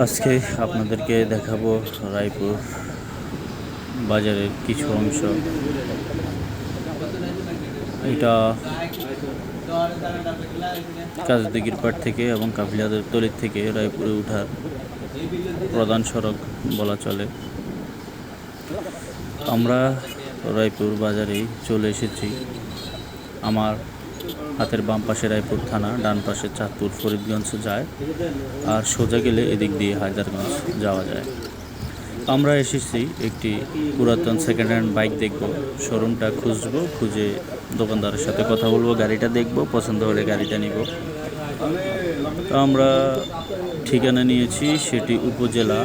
আজকে আপনাদেরকে দেখাবো রায়পুর বাজারের কিছু অংশ। এটা কাজদিঘির পাড় থেকে এবং কাফিলাদের তলির থেকে রায়পুরে ওঠার প্রধান সড়ক বলা চলে। আমরা রায়পুর বাজারেই চলে এসেছি। আমার হাতের বাম পাশে রায়পুর থানা, ডান পাশে চাঁদপুর ফরিদগঞ্জ যায়, আর সোজা গেলে এদিক দিয়ে হায়দারগঞ্জ যাওয়া যায়। আমরা এসেছি একটি পুরাতন সেকেন্ড হ্যান্ড বাইক দেখব, শোরুমটা খুঁজবো, খুঁজে দোকানদারের সাথে কথা বলবো, গাড়িটা দেখব, পছন্দ হলে গাড়িটা নিব। তো আমরা ঠিকানা নিয়েছি, সেটি উপজেলা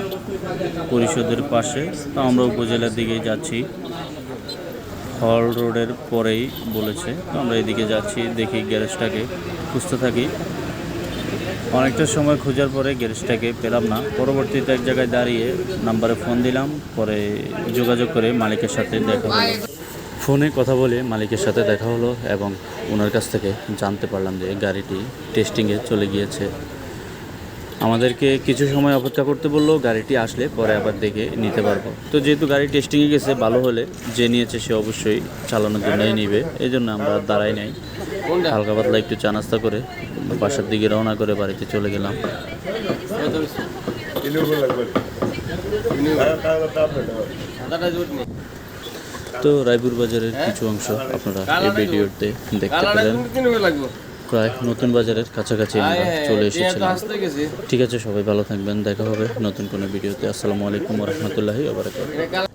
পরিষদের পাশে। তো আমরা উপজেলার দিকে যাচ্ছি, হল রোডের পরেই বলেছে। তো আমরা এদিকে যাচ্ছি, দেখি গ্যারেজটাকে খুঁজতে থাকি। অনেকটা সময় খোঁজার পরে গ্যারেজটাকে পেলাম না। পরবর্তীতে এক জায়গায় দাঁড়িয়ে নাম্বারে ফোন দিলাম, পরে যোগাযোগ করে মালিকের সাথে দেখা হলো। ফোনে কথা বলে মালিকের সাথে দেখা হলো এবং ওনার কাছ থেকে জানতে পারলাম যে গাড়িটি টেস্টিংয়ে চলে গিয়েছে। আমাদেরকে কিছু সময় অপেক্ষা করতে বললো, গাড়িটি আসলে পরে আবার দেখে নিতে পারবো। তো যেহেতু গাড়ি টেস্টিংয়ে গেছে, ভালো হলে যে নিয়েছে সে অবশ্যই চালানোর জন্যই নিবে, এই জন্য আমরা দাঁড়াই নাই। হালকা পাতলা একটু চা নাস্তা করে বাসার দিকে রওনা করে বাড়িতে চলে গেলাম। তো রায়পুর বাজারের কিছু অংশ আপনারা এই ভিডিওতে দেখতে পারেন। প্রায় নতুন বাজারের কাছাকাছি আমরা চলে এসেছিলাম। ঠিক আছে, সবাই ভালো থাকবেন, দেখা হবে নতুন কোনো ভিডিওতে। আসসালামু আলাইকুম ওয়া রাহমাতুল্লাহি ওয়া বারাকাতুহু।